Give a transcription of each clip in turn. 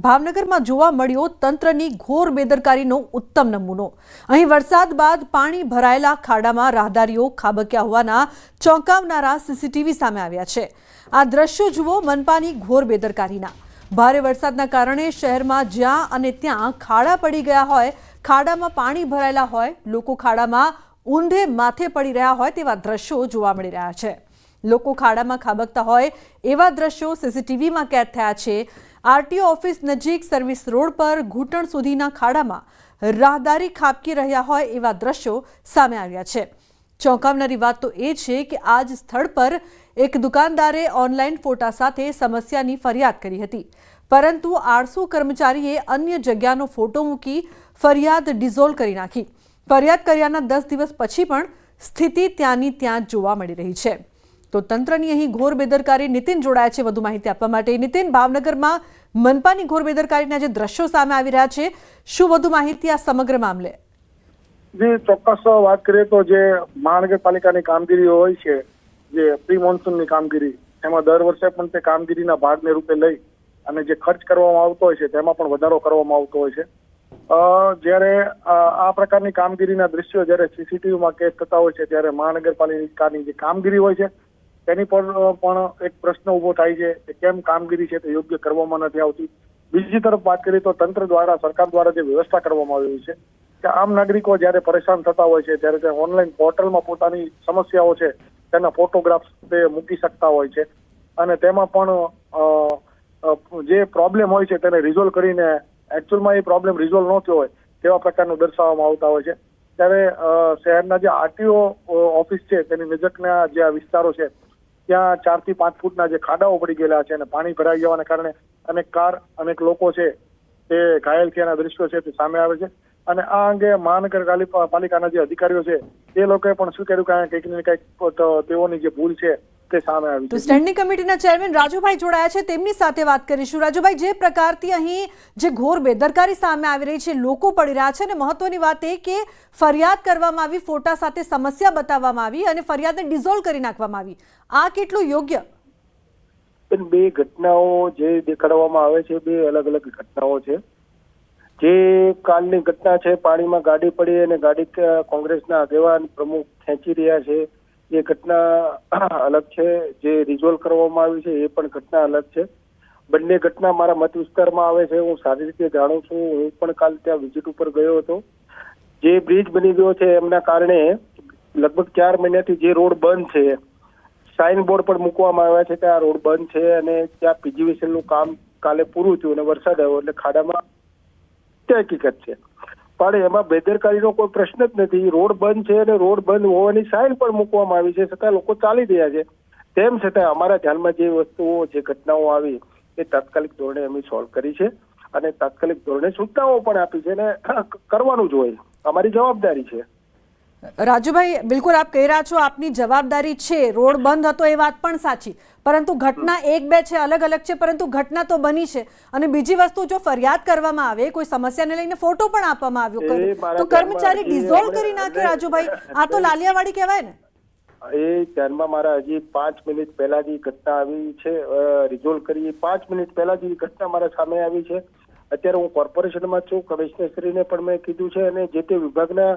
ભાવનગરમાં જોવા મળ્યો તંત્રની ઘોર બેદરકારીનો ઉત્તમ નમૂનો। અહીં વરસાદ બાદ પાણી ભરાયેલા ખાડામાં રાહદારીઓ ખાબક્યા હોવાના ચોંકાવનારા સીસીટીવી સામે આવ્યા છે। આ દ્રશ્યો જુઓ મનપાની ઘોર બેદરકારીના। ભારે વરસાદના કારણે શહેરમાં જ્યાં અને ત્યાં ખાડા પડી ગયા હોય, ખાડામાં પાણી ભરાયેલા હોય, લોકો ખાડામાં ઊંધે માથે પડી રહ્યા હોય તેવા દ્રશ્યો જોવા મળી રહ્યા છે। લોકો ખાડામાં ખાબકતા હોય એવા દ્રશ્યો સીસીટીવીમાં કેદ થયા છે। આરટીઓ ઓફિસ નજીક સર્વિસ રોડ પર ઘૂંટણ સુધીના ખાડામાં રાહદારી ખાબકી રહ્યા હોય એવા દ્રશ્યો સામે આવ્યા છે। ચોંકાવનારી વાત તો એ છે કે આ જ સ્થળ પર એક દુકાનદારે ઓનલાઈન ફોટા સાથે સમસ્યાની ફરિયાદ કરી હતી, પરંતુ આળસુ કર્મચારીએ અન્ય જગ્યાનો ફોટો મૂકી ફરિયાદ ડિઝોલ્વ કરી નાખી। ફરિયાદ કર્યાના 10 દિવસ પછી પણ સ્થિતિ ત્યાંની ત્યાં જોવા મળી રહી છે। તો તંત્રની અહીં ઘોર બેદરકારી। નીતિન જોડાયા છે વધુ માહિતી આપવા માટે। નીતિન, ભાવનગરમાં મનપાની ઘોર બેદરકારીના જે દ્રશ્યો સામે આવી રહ્યા છે, શું વધુ માહિતી આ સમગ્ર મામલે? જી, ચોક્કસ વાત કરીએ તો જે મહાનગરપાલિકાની કામગીરી હોય છે, જે પ્રી મોન્સૂનની કામગીરી, એમાં દર વર્ષે પણ તે કામગીરીના ભાગને રૂપે લઈ અને જે ખર્ચ કરવામાં આવતો હોય છે તેમાં પણ વધારો કરવામાં આવતો હોય છે। જ્યારે આ પ્રકારની કામગીરીના દ્રશ્યો જ્યારે સીસીટીવીમાં કેદ થતા હોય છે ત્યારે મહાનગરપાલિકાની જે કામગીરી હોય છે તેની પર પણ એક પ્રશ્ન ઉભો થાય છે કે કેમ કામગીરી છે તે યોગ્ય કરવામાં નથી આવતી। બીજી તરફ વાત કરીએ તો તંત્ર દ્વારા, સરકાર દ્વારા જે વ્યવસ્થા કરવામાં આવી છે કે આમ નાગરિકો જ્યારે પરેશાન થતા હોય છે ત્યારે તે ઓનલાઈન પોર્ટલમાં પોતાની સમસ્યાઓ છે તેના ફોટોગ્રાફ્સ તે મૂકી શકતા હોય છે અને તેમાં પણ જે પ્રોબ્લેમ હોય છે તેને રિઝોલ્વ કરીને એકચ્યુઅલમાં એ પ્રોબ્લેમ રિઝોલ્વ ન થયો હોય તેવા પ્રકારનું દર્શાવવામાં આવતા હોય છે। ત્યારે શહેરના જે આરટીઓ ઓફિસ છે તેની નજીકના જે વિસ્તારો છે ત્યાં 4 થી 5 ફૂટના જે ખાડાઓ પડી ગયેલા છે અને પાણી ભરાઈ જવાના કારણે અનેક કાર, અનેક લોકો છે તે ઘાયલ થયાના દ્રશ્યો છે તે સામે આવે છે। અને આ અંગે મહાનગરપાલિકાના જે અધિકારીઓ છે તે લોકોએ પણ શું કર્યું કે કંઈક ને કંઈક તેઓની જે ભૂલ છે તે સામે આવી છે। તો સ્ટેન્ડિંગ કમિટીના ચેરમેન રાજુભાઈ જોડાયા છે, તેમની સાથે વાત કરીશું। રાજુભાઈ, જે પ્રકારથી અહીં જે ઘોર બેદરકારી સામે આવી રહી છે, લોકો પડી રહ્યા છે અને મહત્વની વાત એ કે ફરિયાદ કરવામાં આવી, ફોટા સાથે સમસ્યા બતાવવામાં આવી અને ફરિયાદને ડિઝોલ્વ કરી નાખવામાં આવી, આ કેટલું યોગ્ય? બે ઘટનાઓ જે દેખાડવામાં આવે છે, બે અલગ અલગ ઘટનાઓ છે। જે કાલની ઘટના છે, પાણીમાં ગાડી પડી અને ગાડી કોંગ્રેસના આગેવાન પ્રમુખ ખેંચી રહ્યા છે, એ ઘટના અલગ છે। જે રિઝોલ્વ કરવામાં આવી છે એ પણ ઘટના અલગ છે। બંને ઘટના મારા મત વિસ્તારમાં આવે છે, હું સારી રીતે જાણું છું। હું પણ કાલ ત્યાં વિઝિટ ઉપર ગયો હતો। જે બ્રિજ બની ગયો છે એમના કારણે લગભગ 4 મહિનાથી જે રોડ બંધ છે, સાઇન બોર્ડ પણ મૂકવામાં આવ્યા છે કે આ રોડ બંધ છે અને ત્યાં પીજીવીસીએલનું કામ કાલે પૂરું થયું અને વરસાદ આવ્યો એટલે ખાડામાં તે હકીકત છે। પણ એમાં બેદરકારીનો કોઈ પ્રશ્ન જ નથી। રોડ બંધ છે અને રોડ બંધ હોવાની સાઇન પણ મૂકવામાં આવી છે, છતાં લોકો ચાલી રહ્યા છે। તેમ છતાં અમારા ધ્યાનમાં જે વસ્તુઓ, જે ઘટનાઓ આવી એ તાત્કાલિક ધોરણે અમે સોલ્વ કરી છે અને તાત્કાલિક ધોરણે સૂચનાઓ પણ આપી છે અને કરવાનું જ હોય, અમારી જવાબદારી છે। રાજુભાઈ, બિલકુલ આપ કહી રહ્યા છો આપની જવાબદારી છે, રોડ બંધ હતો એ વાત પણ સાચી, પરંતુ ઘટના 1-2 છે, અલગ અલગ છે, પરંતુ ઘટના તો બની છે। અને બીજી વસ્તુ, જો ફરિયાદ કરવામાં આવે, કોઈ સમસ્યાને લઈને ફોટો પણ આપવામાં આવ્યો તો કર્મચારી ડિઝોલ્વ કરી નાખે। રાજુભાઈ, આ તો લાલિયાવાડી કહેવાય ને? એ ધ્યાનમાં મારા હજી 5 મિનિટ પહેલા જે ઘટના આવી છે, રિઝોલ્વ કરી 5 મિનિટ પહેલા જે ઘટના મારા સામે આવી છે। અત્યારે હું કોર્પોરેશનમાં છું, કમિશનરશ્રીને પણ મેં કીધું છે અને જે તે વિભાગને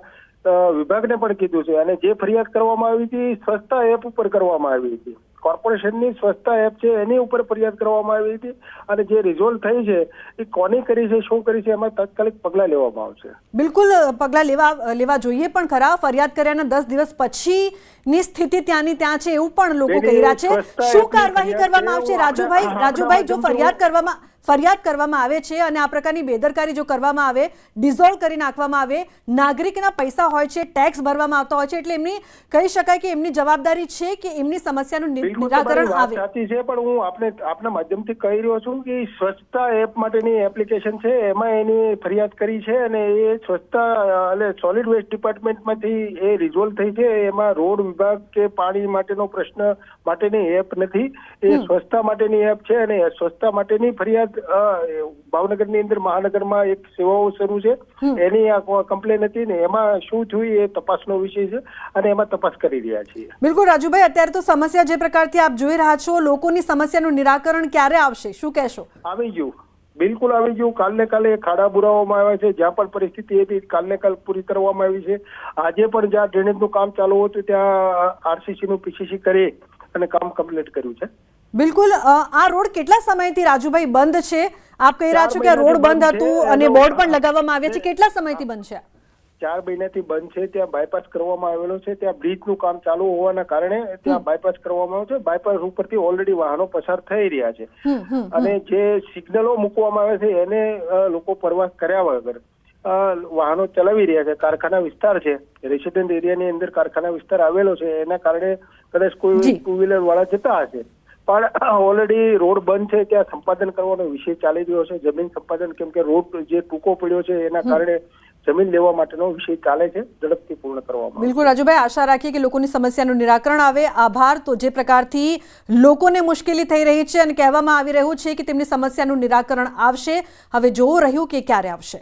પણ કીધું છે। અને જે ફરિયાદ કરવામાં આવી હતી સ્વચ્છતા એપ ઉપર કરવામાં આવી હતી, કોર્પોરેશનની સ્વચ્છતા એપ છે એની ઉપર ફરિયાદ કરવામાં આવી હતી અને જે રિઝોલ્વ થઈ છે એ કોની કરી છે, શું કરી છે, એમાં તાત્કાલિક પગલાં લેવામાં આવશે। બિલકુલ પગલાં લેવા જોઈએ પણ ખરા। ફરિયાદ કર્યાના 10 દિવસ પછીની સ્થિતિ ત્યાંની ત્યાં છે એવું પણ લોકો કહી રહ્યા છે। શું કાર્યવાહી કરવામાં આવશે? રાજુભાઈ, જો ફરિયાદ કરવામાં આવે છે અને આ પ્રકારની બેદરકારી જો કરવામાં આવે, ડિઝોલ્વ કરી નાખવામાં આવે, નાગરિકના પૈસા હોય છે, ટેક્સ ભરવામાં આવતા હોય છે, એટલે એમની કહી શકાય કે એમની જવાબદારી છે કે એમની સમસ્યાનું નિરાકરણ આવે। સાચી છે, પણ હું આપના માધ્યમથી કહી રહ્યો છું કે સ્વચ્છતા એપ માટેની એપ્લિકેશન છે એમાં એની ફરિયાદ કરી છે અને એ સ્વચ્છતા એટલે સોલિડ વેસ્ટ ડિપાર્ટમેન્ટમાંથી એ રિઝોલ્વ થઈ છે। એમાં રોડ વિભાગ કે પાણી માટેનો પ્રશ્ન માટેની એપ નથી, એ સ્વચ્છતા માટેની એપ છે અને સ્વચ્છતા માટેની ફરિયાદ ભાવનગરની અંદર મહાનગરમાં એક સેવાઓ શરૂ છે, એની આ કમ્પ્લેન હતી ને એમાં શું થયું એ તપાસનો વિષય છે અને એમાં તપાસ કરી રહ્યા છીએ। બિલકુલ રાજુભાઈ, અત્યારે તો સમસ્યા જે પ્રકારથી આપ જોઈ રહ્યા છો, લોકોની સમસ્યાનું નિરાકરણ ક્યારે આવશે, શું કહેશો? આવી ગયું, બિલકુલ આવી ગયું. કાલે ખાડા બુરાવવામાં આવ્યા છે. જ્યાં પણ પરિસ્થિતિ હતી કાલ પૂરી કરવામાં આવી છે. આજે પણ જ્યાં ડ્રેનેજનું કામ ચાલુ હતું ત્યાં આરસીસી નું પીસીસી કરી અને કામ કમ્પ્લીટ કર્યું છે. બિલકુલ. આ રોડ કેટલા સમયથી રાજુભાઈ બંધ છે? આપ કહી રહ્યા છો કે રોડ બંધ હતું અને બોર્ડ પણ લગાવવામાં આવ્યા છે. કેટલા સમયથી બંધ છે? 4 મહિનાથી બંધ છે. ત્યાં બાયપાસ કરવામાં આવેલો છે. ત્યાં બ્રિજનું કામ ચાલુ હોવાના કારણે ત્યાં બાયપાસ કરવામાં આવ્યો છે. બાયપાસ ઉપરથી ઓલરેડી વાહનો પસાર થઈ રહ્યા છે અને જે સિગ્નલો મૂકવામાં આવે છે એને લોકો પરવાહ કર્યા વગર વાહનો ચલાવી રહ્યા છે. કારખાના વિસ્તાર છે, રેસિડેન્ટ એરિયાની અંદર કારખાના વિસ્તાર આવેલો છે, એના કારણે કદાચ કોઈ 2 વ્હીલર વાળા જતા હશે. પણ ઓલરેડી રોડ બંધ છે. ત્યાં સંપાદન કરવાનો વિષય ચાલી રહ્યો છે. જમીન સંપાદન, કેમ કે રોડ જે ટૂંકો પડ્યો છે એના કારણે જમીન લેવા માટેનો વિષય ચાલે છે. ઝડપથી પૂર્ણ કરવામાં. બિલકુલ રાજુભાઈ, આશા રાખીએ કે લોકોની સમસ્યાનું નિરાકરણ આવે. આભાર. તો જે પ્રકારથી લોકોને મુશ્કેલી થઈ રહી છે અને કહેવામાં આવી રહ્યું છે કે તેમની સમસ્યાનું નિરાકરણ આવશે, હવે જોવું રહ્યું કે ક્યારે આવશે.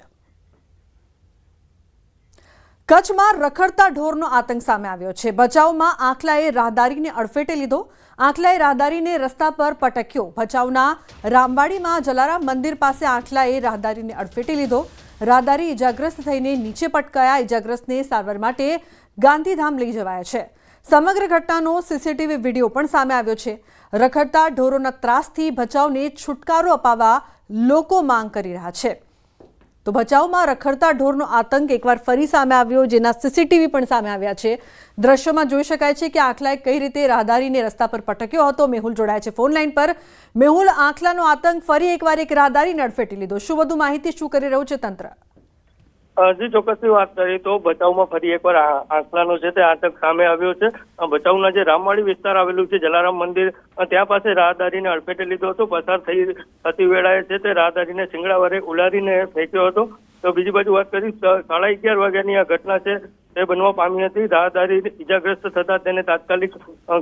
કચ્છમાં રખડતા ઢોરનો આતંક સામે આવ્યો છે. ભચાઉમાં આખલાએ રાહદારીને અડફેટે લીધો. આખલાએ રાહદારીને રસ્તા પર પટક્યો. ભચાઉના રામવાડીમાં જલારામ મંદિર પાસે આખલાએ રાહદારીને અડફેટે લીધો. રાહદારી ઇજાગ્રસ્ત થઈને નીચે પટકાયા. ઇજાગ્રસ્તને સારવાર માટે ગાંધીધામ લઈ જવાયા છે. સમગ્ર ઘટનાનો સીસીટીવી વિડીયો પણ સામે આવ્યો છે. રખડતા ઢોરોના ત્રાસથી ભચાઉને છુટકારો અપાવવા લોકો માંગ કરી રહ્યા છે. તો ભચાઉમાં રખડતા ઢોરનો આતંક એકવાર ફરી સામે આવ્યો, જેના સીસીટીવી પણ સામે આવ્યા છે. દ્રશ્યોમાં જોઈ શકાય છે કે આખલાએ કઈ રીતે રાહદારીને રસ્તા પર પટક્યો હતો. મેહુલ જોડાયા છે ફોન લાઈન પર. મેહુલ, આખલાનો આતંક ફરી એકવાર એક રાહદારીને અડફેટી લીધો. શું વધુ માહિતી, શું કરી રહ્યું છે તંત્ર? જી ચોક્કસથી વાત કરીએ તો ભચાઉમાં ફરી એકવાર આખલાનો છે તે આતંક સામે આવ્યો છે. ભચાઉના જે રામવાડી વિસ્તાર આવેલું છે, જલારામ મંદિર, ત્યાં પાસે રાહદારીને અડફેટે લીધો હતો. પસાર થતી વેળાએ છે તે રાહદારીને શિંગડા વડે ઉલારીને ફેંક્યો હતો. તો બીજી બાજુ વાત કરી 11:30 વાગ્યાની આ ઘટના છે તે બનવા પામી હતી. રાહદારી ઇજાગ્રસ્ત થતા તેને તાત્કાલિક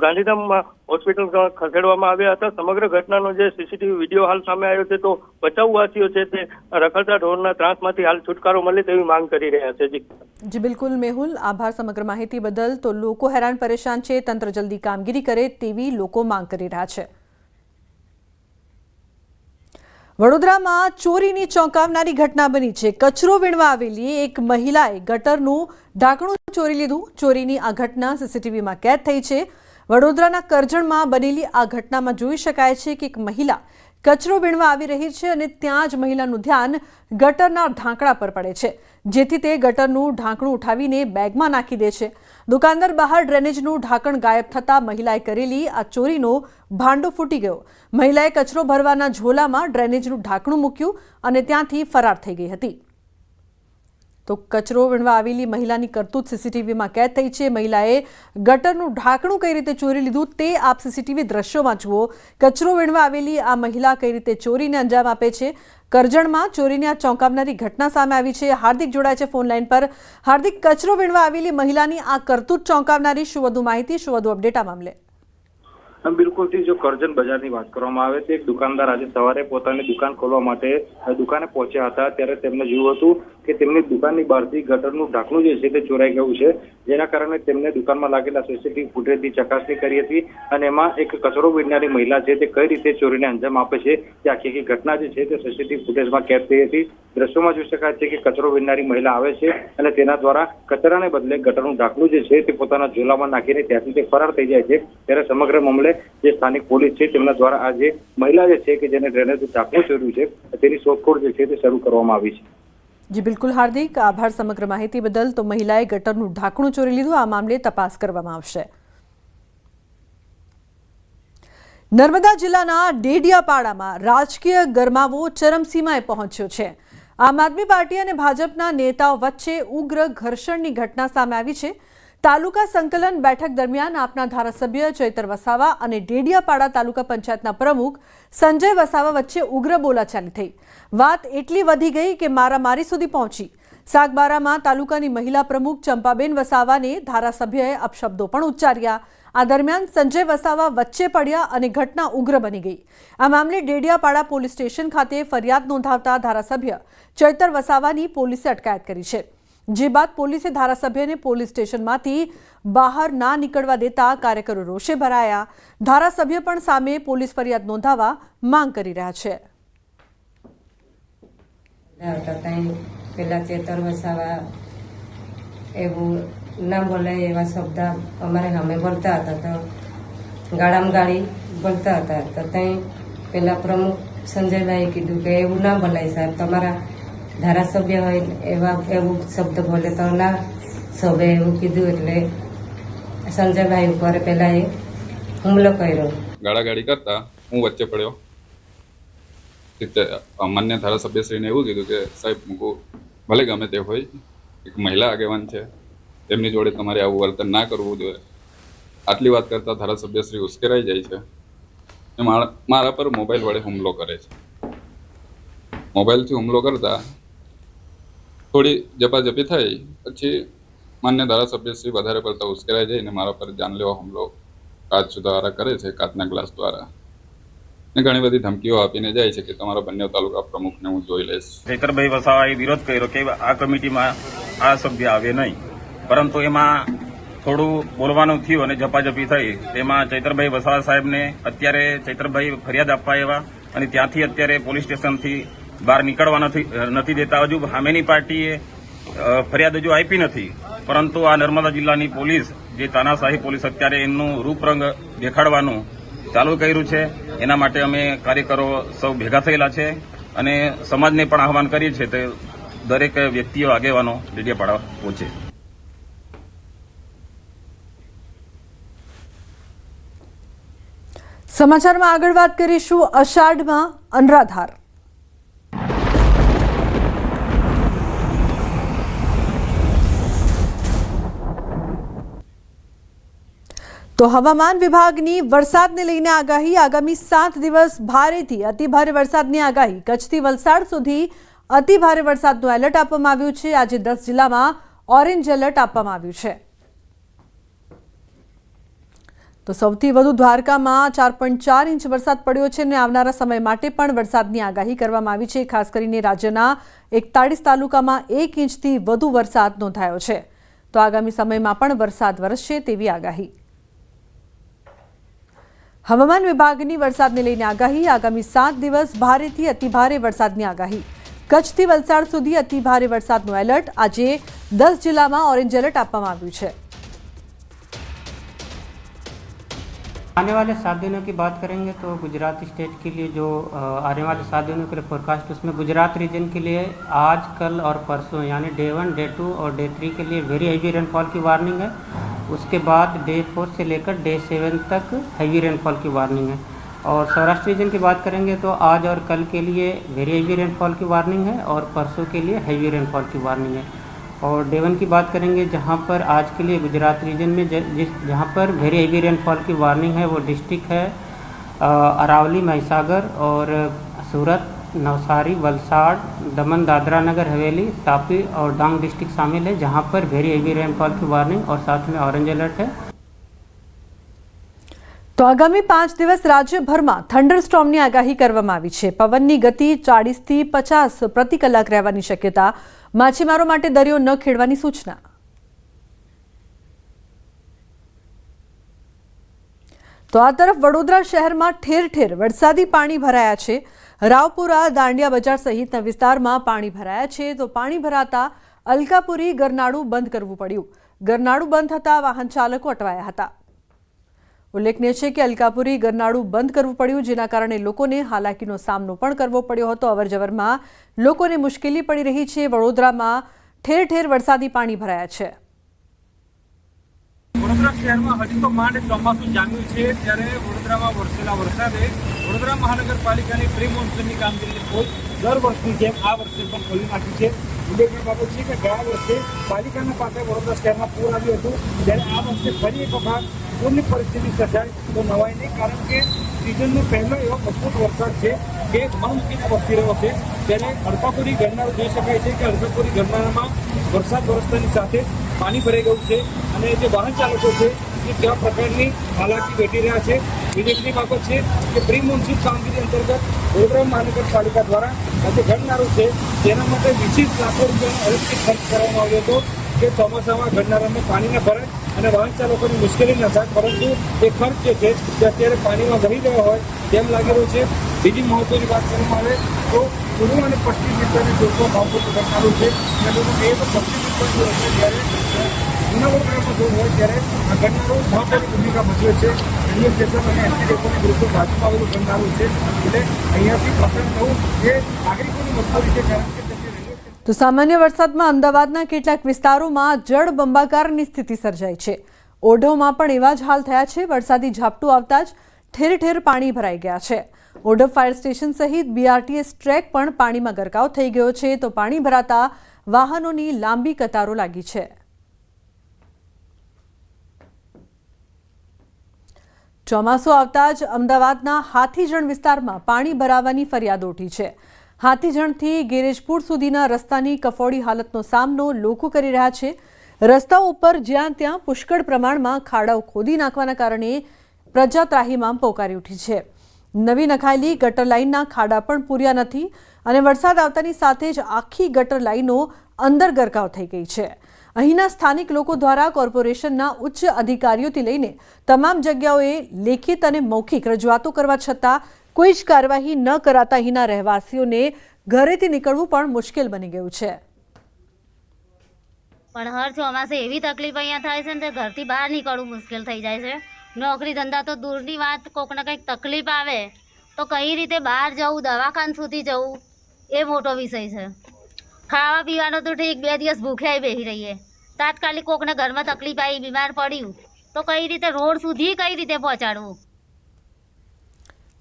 ગાંધીધામમાં હોસ્પિટલ ખસેડવામાં આવ્યા હતા. સમગ્ર ઘટનાનો જે સીસીટીવી વિડીયો હાલ સામે આવ્યો છે, તો ભચાઉવાસીઓ છે તે રખડતા ઢોરના ત્રાસમાંથી હાલ છુટકારો મળે તેવી માંગ કરી રહ્યા છે. જી બિલકુલ મેહુલ, આભાર સમગ્ર માહિતી બદલ. તો લોકો હેરાન પરેશાન છે, તંત્ર જલ્દી કામગીરી કરે તેવી લોકો માંગ કરી રહ્યા છે. વડોદરામાં ચોરીની ચોંકાવનારી ઘટના બની છે. કચરો વીણવા આવેલી એક મહિલાએ ગટરનું ઢાંકણું ચોરી લીધું. ચોરીની આ ઘટના સીસીટીવીમાં કેદ થઈ છે. વડોદરાના કરજણમાં બનેલી આ ઘટનામાં જોઈ શકાય છે કે એક મહિલા કચરો વીણવા આવી રહી છે અને ત્યાં જ મહિલાનું ધ્યાન ગટરના ઢાંકણા પર પડે છે, જેથી તે ગટરનું ઢાંકણું ઉઠાવીને બેગમાં નાખી દે છે. દુકાનદાર બહાર ડ્રેનેજનું ઢાંકણ ગાયબ થતાં મહિલાએ કરેલી આ ચોરીનો ભાંડો ફૂટી ગયો. મહિલાએ કચરો ભરવાના ઝોલામાં ડ્રેનેજનું ઢાંકણું મૂક્યું અને ત્યાંથી ફરાર થઈ ગઈ હતી. તો કચરો વીણવા આવેલી મહિલાની કરતૂત સીસીટીવીમાં કેદ થઈ છે. મહિલાએ ગટરનું ઢાંકણું કઈ રીતે ચોરી લીધું તે આપ સીસીટીવી દ્રશ્યોમાં જુઓ. કચરો વીણવા આવેલી આ મહિલા કઈ રીતે ચોરીને અંજામ આપે છે. કરજણમાં ચોરીની આ ચોંકાવનારી ઘટના સામે આવી છે. હાર્દિક જોડાય છે ફોન લાઈન પર. હાર્દિક, કચરો વીણવા આવેલી મહિલાની આ કરતૂત ચોંકાવનારી, શું વધુ માહિતી, શું વધુ અપડેટ આ મામલે? બિલકુલથી જો કરજણ બજારની વાત કરવામાં આવે તો એક દુકાનદાર આજે સવારે પોતાની દુકાન ખોલવા માટે દુકાને પહોંચ્યા હતા, ત્યારે તેમને જોયું હતું કે તેમની દુકાનની બહારથી ગટરનું ઢાંકણું જે છે તે ચોરાઈ ગયું છે. જેના કારણે તેમને દુકાનમાં લાગેલા સીસીટીવી ફૂટેજની ચકાસણી કરી હતી અને એમાં એક કચરો વીણનારી મહિલા છે તે કઈ રીતે ચોરીને અંજામ આપે છે તે આખી ઘટના જે છે તે સીસીટીવી ફૂટેજમાં કેદ થઈ હતી. દ્રશ્યોમાં જોઈ શકાય છે કે કચરો વીણનારી મહિલા આવે છે અને તેના દ્વારા કચરાને બદલે ગટરનું ઢાંકણું જે છે તે પોતાના ઝોલામાં નાખીને ત્યાંથી તે ફરાર થઈ જાય છે. ત્યારે સમગ્ર મામલે જે સ્થાનિક પોલીસ છે તેમના દ્વારા આ જે મહિલા જે છે કે જેને ડ્રેનેજનું ઢાંકણું ચોર્યું છે તેની શોધખોળ જે છે તે શરૂ કરવામાં આવી છે. જી બિલકુલ હાર્દિક, આભાર સમગ્ર માહિતી બદલ. તો મહિલાએ ગટરનું ઢાંકણું ચોરી લીધું. આ મામલે તપાસ કરવામાં આવશે. નર્મદા જિલ્લાના ડેડિયાપાડામાં રાજકીય ગરમાવો ચરમસીમાએ પહોંચ્યો છે. આમ આદમી પાર્ટી અને ભાજપના નેતાઓ વચ્ચે ઉગ્ર ઘર્ષણની ઘટના સામે આવી છે. તાલુકા સંકલન બેઠક દરમિયાન આપના ધારાસભ્ય ચૈતર વસાવા અને ડેડિયાપાડા તાલુકા પંચાયતના પ્રમુખ સંજય વસાવા વચ્ચે ઉગ્ર બોલાચાલી થઈ. વાત એટલી વધી ગઈ કે મારામારી સુધી પહોંચી. સાગબારામાં તાલુકાની મહિલા પ્રમુખ ચંપાબેન વસાવાને ધારાસભ્યએ અપશબ્દો પણ ઉચ્ચાર્યા. આ દરમિયાન સંજય વસાવા વચ્ચે પડ્યા અને ઘટના ઉગ્ર બની ગઈ. આ મામલે ડેડિયાપાડા પોલીસ સ્ટેશન ખાતે ફરિયાદ નોંધાવતા ધારાસભ્ય ચૈતર વસાવાની પોલીસે અટકાયત કરી છે. જે બાદ પોલીસે ધારાસભ્યને પોલીસ સ્ટેશનમાંથી બહાર ના નીકળવા દેતા કાર્યકરો રોષે ભરાયા. ધારાસભ્ય પણ સામે પોલીસ ફરિયાદ નોંધાવવા માંગ કરી રહ્યા છે. હતા ત્યાં પેલા ચેતર વસાવા એવું ના બોલે એવા શબ્દ અમારે સામે બોલતા હતા, તો ગાળામાં ગાળી બોલતા હતા. તો ત્યાં પેલા પ્રમુખ સંજયભાઈએ કીધું કે એવું ના બોલાય સાહેબ, તમારા ધારાસભ્ય હોય એવું શબ્દ બોલે તો ના સભે એવું કીધું. એટલે સંજયભાઈ ઉપર પેલા એ હુમલો કર્યો. ગાળાગાળી કરતા હું વચ્ચે પડ્યો. માન્ય ધારાસભ્યશ્રીને એવું કીધું કે સાહેબ મૂકું, ભલે ગમે તે હોય, એક મહિલા આગેવાન છે, તેમની જોડે તમારે આવું વર્તન ના કરવું જોઈએ. આટલી વાત કરતા ધારાસભ્યશ્રી ઉશ્કેરાઈ જાય છે. મારા પર મોબાઈલ વડે હુમલો કરે છે. મોબાઈલથી હુમલો કરતા થોડી ઝપાઝપી થઈ, પછી માન્ય ધારાસભ્યશ્રી વધારે પડતા ઉશ્કેરાઈ જઈને મારા પર જાનલેવા હુમલો કાચ દ્વારા કરે છે, કાચના ગ્લાસ દ્વારા. ને ઘણી બધી ધમકીઓ આપીને જાય છે કે તમારા બંને તાલુકા પ્રમુખને હું જોઈ લઈશ. ચૈતરભાઈ વસાવાએ વિરોધ કર્યો કે આ કમિટીમાં આ સભ્ય આવે નહીં, પરંતુ એમાં થોડું બોલવાનું થયું અને ઝપાઝપી થઈ. તેમાં ચૈતરભાઈ વસાવા સાહેબને અત્યારે ચૈતરભાઈ ફરિયાદ આપવા આવ્યા અને ત્યાંથી અત્યારે પોલીસ સ્ટેશનથી બહાર નીકળવા નથી દેતા. હજુ સામેની પાર્ટીએ ફરિયાદ હજુ આપી નથી, પરંતુ આ નર્મદા જિલ્લાની પોલીસ જે તાનાશાહી પોલીસ અત્યારે એમનું રૂપરંગ દેખાડવાનું ચાલુ કર્યું છે. એના માટે અમે કાર્યકરો સૌ ભેગા થયેલા છે અને સમાજને પણ આહવાન કરીએ છીએ કે દરેક વ્યક્તિઓ આગેવાનો ડેડિયાપાડા પહોંચે. સમાચારમાં આગળ વાત કરીશું અષાઢમાં અનરાધાર. તો હવામાન વિભાગની વરસાદને લઈને આગાહી. આગામી 7 દિવસ ભારેથી અતિભારે વરસાદની આગાહી. કચ્છથી વલસાડ સુધી અતિભારે વરસાદનું એલર્ટ આપવામાં આવ્યું છે. આજે 10 જિલ્લામાં ઓરેન્જ એલર્ટ આપવામાં આવ્યું છે. તો સૌથી વધુ દ્વારકામાં 4.4 ઇંચ વરસાદ પડ્યો છે અને આવનારા સમય માટે પણ વરસાદની આગાહી કરવામાં આવી છે. ખાસ કરીને રાજ્યના 41 તાલુકામાં 1 ઇંચથી વધુ વરસાદ નોંધાયો છે. તો આગામી સમયમાં પણ વરસાદ વરસશે તેવી આગાહી. હવામાન વિભાગની વરસાદને લઈને આગાહી. આગામી 7 દિવસ ભારેથી અતિભારે વરસાદની આગાહી. કચ્છથી વલસાડ સુધી અતિભારે વરસાદનું એલર્ટ. આજે 10 જિલ્લામાં ઓરેન્જ એલર્ટ આપવામાં આવ્યું છે. आने वाले 7 दिनों की बात करेंगे तो गुजरात स्टेट के लिए जो आने वाले 7 दिनों के लिए फोरकास्ट, उसमें गुजरात रीजन के लिए आज कल और परसों यानी डे 1, डे 2 और डे 3 के लिए वेरी हैवी रेनफॉल की वार्निंग है. उसके बाद डे 4 से लेकर डे 7 तक हैवी रेनफॉल की वार्निंग है. और सौराष्ट्र रीजन की बात करेंगे तो आज और कल के लिए वेरी हैवी रेनफॉल की वार्निंग है और परसों के लिए हैवी रेनफॉल की वार्निंग है. और डे 1 की बात करेंगे जहां पर आज के लिए गुजरात रीजन में जहां पर वेरी हैवी रेनफॉल की वार्निंग है वो डिस्ट्रिक्ट है अरावली, महिसागर और सूरत, नवसारी, वलसाड़, दमन, दादरा नगर हवेली, तापी और डांग डिस्ट्रिक्ट शामिल है जहां पर वेरी हैवी रेनफॉल की वार्निंग और साथ में ऑरेंज अलर्ट है. તો આગામી 5 દિવસ રાજ્યભરમાં થંડરસ્ટોર્મની આગાહી કરવામાં આવી છે. પવનની ગતિ 40 થી 50 પ્રતિ કલાક રહેવાની શક્યતા. માછીમારો માટે દરિયો ન ખેડવાની સૂચના. તો આ તરફ વડોદરા શહેરમાં ઠેર ઠેર વરસાદી પાણી ભરાયા છે. રાવપુરા, દાંડિયા બજાર સહિતના વિસ્તારમાં પાણી ભરાયા છે. તો પાણી ભરાતા અલકાપુરી ગરનાળું બંધ કરવું પડ્યું. ગરનાળું બંધ થતા વાહન ચાલકો અટવાયા હતા. ઉલ્લેખનીય છે કે અલકાપુરી ગરનાળું બંધ કરવું પડ્યું, જેના કારણે લોકોને હાલાકીનો સામનો પણ કરવો પડ્યો હતો. અવરજવરમાં લોકોને મુશ્કેલી પડી રહી છે. વડોદરામાં ઠેર ઠેર વરસાદી પાણી ભરાયા છે. વડોદરા શહેરમાં હજી તો માંડ ચોમાસું જામ્યું છે, ત્યારે વડોદરામાં વરસેલા વરસાદે વડોદરા મહાનગરપાલિકાની પ્રી મોન્સૂનની કામગીરીને ખોલ દર વર્ષની જેમ આ વર્ષે પણ ખોલી નાખી છે. ઉલ્લેખનીય બાબત છે કે ગયા વર્ષે પાલિકાના પાસે વડોદરા શહેરમાં પૂર આવ્યું હતું, ત્યારે આ વર્ષે ફરી એક વખત પૂરની પરિસ્થિતિ સર્જાય તો નવાય નહીં, કારણ કે સિઝનનો પહેલો એવો મજબૂત વરસાદ છે કે મન મૂકીને વરસી રહ્યો છે. ત્યારે અલકાપુરી ગરનાળું જોઈ શકાય છે કે અલકાપુરી ગરનાળામાં વરસાદ વરસતાની સાથે પાણી ભરાઈ ગયું છે અને જે વાહન ચાલકો છે એ કેવા પ્રકારની હાલાકી વેઠી રહ્યા છે. ઉલ્લેખનીય બાબત છે કે પ્રી મોન્સૂન કામગીરી અંતર્ગત વડોદરા મહાનગરપાલિકા દ્વારા આજે ગરનાળું છે તેના માટે 20 લાખ રૂપિયાનો અલગથી ખર્ચ કરવામાં આવ્યો હતો કે ચોમાસામાં ગરનાળામાં પાણી ન ભરાય અને વાહન ચાલકોની મુશ્કેલી ન થાય, પરંતુ એ ખર્ચ જે છે તે અત્યારે પાણીમાં વહી રહ્યો હોય તેમ લાગી રહ્યું છે. બીજી મહત્વની વાત કરવામાં આવે તો પૂર્વ અને પશ્ચિમ વિસ્તારને જોડતા લોકો ભાવપૂર્વક કરનારું છે અને લોકો એ તો સબસિડી પણ જો હશે ત્યારે જૂના વડોદરામાં જો હોય ત્યારે આ ગણનારો મહત્વની ભૂમિકા ભજવે છે. રેલવે સ્ટેશન અને એસટી ડેપોની વિરુદ્ધ બાજુમાં આવેલું ગણનારું છે એટલે અહીંયાથી પસંદ થવું એ નાગરિકોની મજબૂરી છે કારણ કે તો સામાન્ય વરસાદમાં અમદાવાદના કેટલાક વિસ્તારોમાં જળબંબાકારની સ્થિતિ સર્જાઈ છે. ઓઢવમાં પણ એવા જ હાલ થયા છે. વરસાદી ઝાપટું આવતા જ ઠેર ઠેર પાણી ભરાઈ ગયા છે. ઓઢવ ફાયર સ્ટેશન સહિત BRTS ટ્રેક પણ પાણીમાં ગરકાવ થઈ ગયો છે તો પાણી ભરાતા વાહનોની લાંબી કતારો લાગી છે. ચોમાસું આવતા જ અમદાવાદના હાથીજણ વિસ્તારમાં પાણી ભરાવાની ફરિયાદ ઉઠી છે. હાથીજણથી ગેરેજપુર સુધીના રસ્તાની કફોડી હાલતનો સામનો લોકો કરી રહ્યા છે. રસ્તાઓ ઉપર જ્યાં ત્યાં પુષ્કળ પ્રમાણમાં ખાડાઓ ખોદી નાખવાના કારણે પ્રજા ત્રાહિમામ પોકારી ઉઠી છે. નવી નખાયેલી ગટર લાઇનના ખાડા પણ પૂર્યા નથી અને વરસાદ આવતાની સાથે જ આખી ગટર લાઇનો અંદર ગરકાવ થઈ ગઈ છે. અહીંના સ્થાનિક લોકો દ્વારા કોર્પોરેશનના ઉચ્ચ અધિકારીઓથી લઈને તમામ જગ્યાઓએ લેખિત અને મૌખિક રજૂઆતો કરવા છતાં કોઈ જ કાર્યવાહી ન કરાતા અહીંના રહેવાસીઓને ઘરેથી નીકળવું પણ મુશ્કેલ બની ગયું છે. પણ હર ચોમાસે એવી તકલીફ અહીંયા થાય છે ને ઘરથી બહાર નીકળવું મુશ્કેલ થઈ જાય છે. નોકરી ધંધા તો દૂરની વાત, કોકને કંઈક તકલીફ આવે તો કઈ રીતે બહાર જવું, દવાખાના સુધી જવું એ મોટો વિષય છે. ખાવા પીવાનો તો ઠીક, 2 દિવસ ભૂખ્યા બેસી રહીએ. તાત્કાલિક કોકને ઘરમાં તકલીફ આવી, બીમાર પડ્યું તો કઈ રીતે રોડ સુધી કઈ રીતે પહોંચાડવું.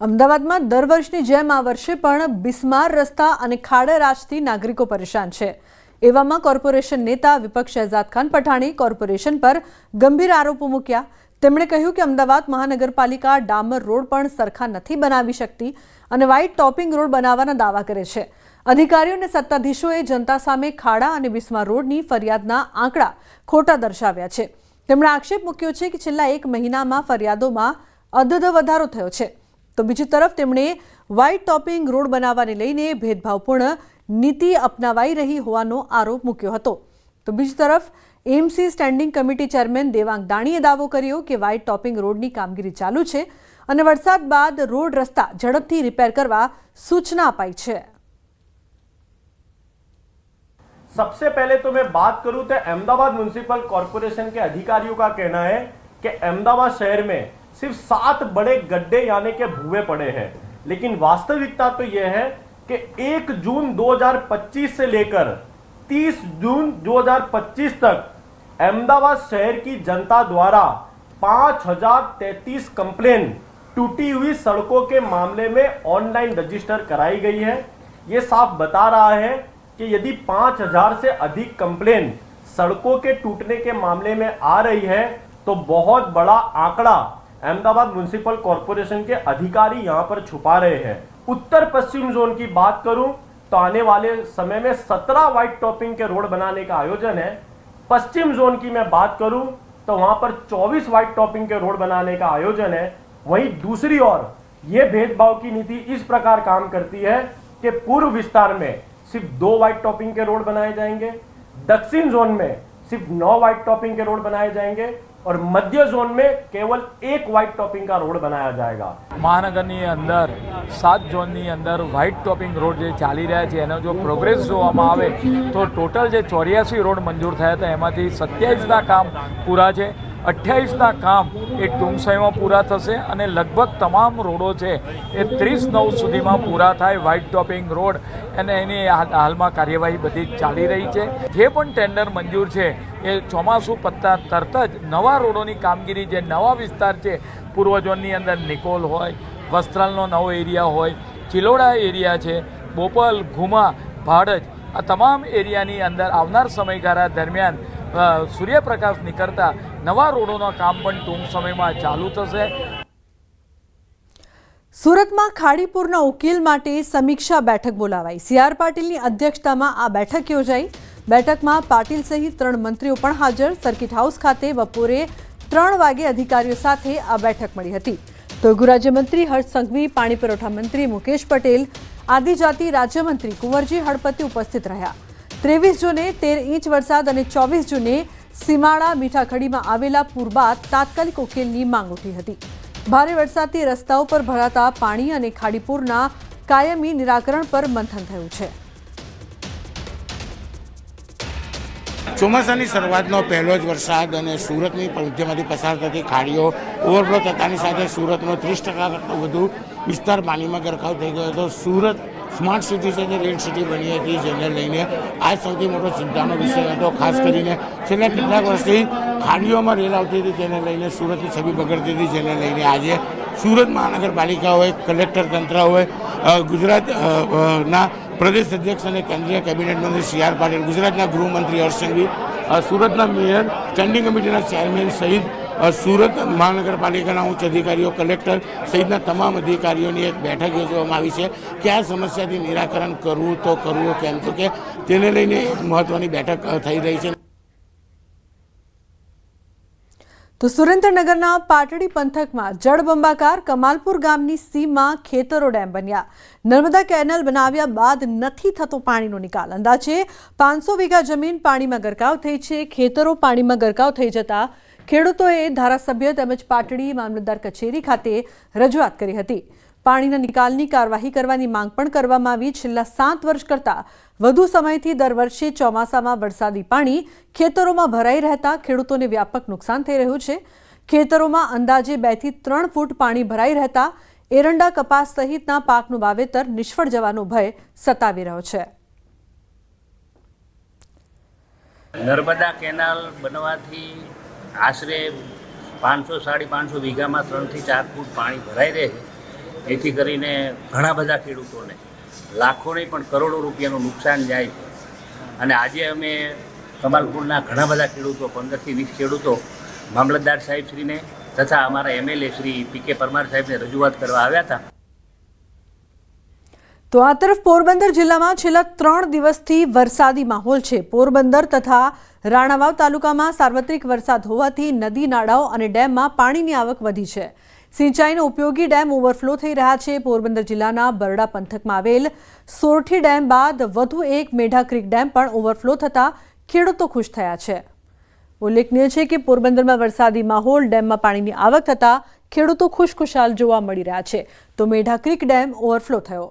અમદાવાદમાં દર વર્ષની જેમ આ વર્ષે પણ બિસ્માર રસ્તા અને ખાડારાજથી નાગરિકો પરેશાન છે. એવામાં કોર્પોરેશન નેતા વિપક્ષ શહેજાદ ખાન પઠાણે કોર્પોરેશન પર ગંભીર આરોપો મૂક્યા. તેમણે કહ્યું કે અમદાવાદ મહાનગરપાલિકા ડામર રોડ પણ સરખા નથી બનાવી શકતી અને વ્હાઇટ ટોપિંગ રોડ બનાવવાના દાવા કરે છે. અધિકારીઓ અને સત્તાધીશોએ જનતા સામે ખાડા અને બિસ્માર રોડની ફરિયાદના આંકડા ખોટા દર્શાવ્યા છે. તેમણે આક્ષેપ મૂક્યો છે કે છેલ્લા 1 મહિનામાં ફરિયાદોમાં અધધ વધારો થયો છે. તો બીજી તરફ તેમણે વ્હાઇટ ટોપિંગ રોડ બનાવવાને લઈને ભેદભાવપૂર્ણ નીતિ અપનાવાઈ રહી હોવાનો આરોપ મૂક્યો હતો. તો બીજી તરફ MC standing committee chairman Devang દાણીએ દાવો કર્યો કે વ્હાઇટ ટોપિંગ રોડની કામગીરી ચાલુ છે અને વરસાદ બાદ રોડ રસ્તા ઝડપથી રિપેર કરવા સૂચના અપાઈ છે. सबसे पहले तो मैं बात करूं तो अहमदाबाद म्युनिसिपल कॉर्पोरेशन के अधिकारियों का कहना है कि अहमदाबाद शहर में सिर्फ 7 बड़े गड्ढे यानी के भूवे पड़े हैं, लेकिन वास्तविकता तो यह है कि 1 जून 2025 से लेकर 30 जून 2025 तक अहमदाबाद शहर की जनता द्वारा 5033 कंप्लेन टूटी हुई सड़कों के मामले में ऑनलाइन रजिस्टर कराई गई है. ये साफ बता रहा है कि यदि 5000 से अधिक कंप्लेन सड़कों के टूटने के मामले में आ रही है तो बहुत बड़ा आंकड़ा अहमदाबाद म्युनिसिपल कॉर्पोरेशन के अधिकारी यहां पर छुपा रहे हैं. उत्तर पश्चिम जोन की बात करूं तो आने वाले समय में 17 व्हाइट टॉपिंग के रोड बनाने का आयोजन है. पश्चिम जोन की मैं बात करूं तो वहां पर 24 व्हाइट टॉपिंग के रोड बनाने का आयोजन है. वहीं दूसरी ओर यह भेदभाव की नीति इस प्रकार काम करती है कि पूर्व विस्तार में सिर्फ 2 व्हाइट टॉपिंग के रोड बनाए जाएंगे, दक्षिण जोन में सिर्फ 9 व्हाइट टॉपिंग के रोड बनाए जाएंगे और मध्य जोन में केवल 1 व्हाइट टॉपिंग का रोड बनाया जाएगा. મહાનગરની અંદર 7 ઝોનની અંદર વ્હાઇટ ટોપિંગ રોડ જે ચાલી રહ્યા છે એનો જો પ્રોગ્રેસ જોવામાં આવે તો ટોટલ જે 84 રોડ મંજૂર થયા હતા એમાંથી 27ના કામ પૂરા છે. 28ના કામ એ ટૂંક સમયમાં પૂરા થશે અને લગભગ તમામ રોડો છે એ 30/9 સુધીમાં પૂરા થાય વ્હાઇટ ટોપિંગ રોડ અને એની હાલમાં કાર્યવાહી બધી ચાલી રહી છે. જે પણ ટેન્ડર મંજૂર છે એ ચોમાસું પતતા તરત જ નવા રોડોની કામગીરી જે નવા વિસ્તાર છે પૂર્વ ઝોનની અંદર નિકોલ હોય, વસ્ત્રાલનો નવો એરિયા હોય, ચિલોડા એરિયા છે, બોપલ, ઘુમા, ભાડજ આ તમામ એરિયાની અંદર આવનાર સમયગાળા દરમિયાન સૂર્યપ્રકાશ નીકળતા નવા રોડોના કામ પણ ટૂંક સમયમાં ચાલુ થશે. સુરતમાં ખાડીપુરના ઉકેલ માટે સમીક્ષા બેઠક બોલાવાઈ. CR પાટીલની અધ્યક્ષતામાં આ બેઠક યોજાઈ. બેઠકમાં પાટીલ સહિત 3 મંત્રીઓ પણ હાજર. સર્કિટ હાઉસ ખાતે બપોરે 3 વાગે અધિકારીઓ સાથે આ બેઠક મળી હતી. તો ગૃહ રાજ્યમંત્રી હર્ષ સંઘવી, પાણી પુરવઠા મંત્રી મુકેશ પટેલ, આદિજાતિ રાજ્યમંત્રી કુંવરજી હળપતિ ઉપસ્થિત રહ્યા. 23 જૂને 13 ઇંચ વરસાદ અને 24 જૂને સીમાડા મીઠાખડીમાં આવેલા પૂર બાદ તાત્કાલિક ઉકેલની માંગ ઉઠી હતી. ભારે વરસાદથી રસ્તાઓ પર ભરાતા પાણી અને ખાડીપુરના કાયમી નિરાકરણ પર મંથન થયું છે. ચોમાસાની શરૂઆતનો પહેલો જ વરસાદ અને સુરતની મધ્યમાંથી પસાર થતી ખાડીઓ ઓવરફ્લો થતાની સાથે સુરતનો 30% કરતો વધુ વિસ્તાર પાણીમાં ગરકાવ થઈ ગયો હતો. સુરત સ્માર્ટ સિટી છે તે રેડ સિટી બની હતી, જેને લઈને આ સૌથી મોટો ચિંતાનો વિષય હતો. ખાસ કરીને છેલ્લા કેટલાક વર્ષથી ખાડીઓમાં રેલ આવતી હતી, તેને લઈને સુરતની છબી બગડતી હતી, જેને લઈને આજે સુરત મહાનગરપાલિકા હોય, કલેક્ટર તંત્ર હોય, ગુજરાતના પ્રદેશ અધ્યક્ષ અને કેન્દ્રીય કેબિનેટ મંત્રી CR પાટીલ, ગુજરાતના ગૃહમંત્રી હર્ષ સંઘવી, સુરતના મેયર, સ્ટેન્ડિંગ કમિટીના ચેરમેન સહિત સુરત મહાનગરપાલિકાના ઉચ્ચ અધિકારીઓ, કલેક્ટર સહિતના તમામ અધિકારીઓની એક બેઠક યોજવામાં આવી છે કે આ સમસ્યાથી નિરાકરણ કરવું તો કરવું કેમ, તો કે તેને લઈને એક મહત્વની બેઠક થઈ રહી છે. તો સુરેન્દ્રનગરના પાટડી પંથકમાં જળબંબાકાર કમાલપુર ગામની સીમમાં ખેતરો ડેમ બન્યા. નર્મદા કેનાલ બનાવ્યા બાદ નથી થતો પાણીનો નિકાલ. અંદાજે 500 વીઘા જમીન પાણીમાં ગરકાવ થઈ છે. ખેતરો પાણીમાં ગરકાવ થઈ જતા ખેડૂતોએ ધારાસભ્ય તેમજ પાટડી મામલતદાર કચેરી ખાતે રજૂઆત કરી હતી. પાણીના નિકાલની કાર્યવાહી કરવાની માંગ પણ કરવામાં આવી. છેલ્લા 7 વર્ષ કરતાં વધુ સમયથી દર વર્ષે ચોમાસામાં વરસાદી પાણી ખેતરોમાં ભરાઈ રહેતા ખેડૂતોને વ્યાપક નુકસાન થઈ રહ્યું છે. ખેતરોમાં અંદાજે 2 થી 3 ફૂટ પાણી ભરાઈ રહેતા એરંડા, કપાસ સહિતના પાકનું વાવેતર નિષ્ફળ જવાનો ભય સતાવી રહ્યો છે. નર્મદા કેનાલ બનવાથી આશરે 500-550 વીઘામાં 3 થી 4 ફૂટ પાણી ભરાઈ રહે છે. એથી કરીને ઘણા બધા ખેડૂતોને લાખો નહીં પણ કરોડો રૂપિયાનું નુકસાન જાય છે. અને આજે અમે કમાલપુરના ઘણા બધા ખેડૂતો, 15 થી 20 ખેડૂતો મામલતદાર સાહેબશ્રીને તથા અમારા MLA શ્રી PK પરમાર સાહેબને રજૂઆત કરવા આવ્યા હતા. તો આ તરફ પોરબંદર જિલ્લામાં છેલ્લા 3 દિવસથી વરસાદી માહોલ છે. પોરબંદર તથા રાણાવાવ તાલુકામાં સાર્વત્રિક વરસાદ હોવાથી નદી, નાળાઓ અને ડેમમાં પાણીની આવક વધી છે. સિંચાઈનો ઉપયોગી ડેમ ઓવરફ્લો થઈ રહ્યા છે. પોરબંદર જિલ્લાના બરડા પંથકમાં આવેલ સોરઠી ડેમ બાદ વધુ એક મેઢા ક્રીક ડેમ પણ ઓવરફ્લો થતા ખેડૂતો ખુશ થયા છે. ઉલ્લેખનીય છે કે પોરબંદરમાં વરસાદી માહોલ, ડેમમાં પાણીની આવક થતા ખેડૂતો ખુશખુશાલ જોવા મળી રહ્યા છે. તો મેઢા ક્રીક ડેમ ઓવરફ્લો થયો.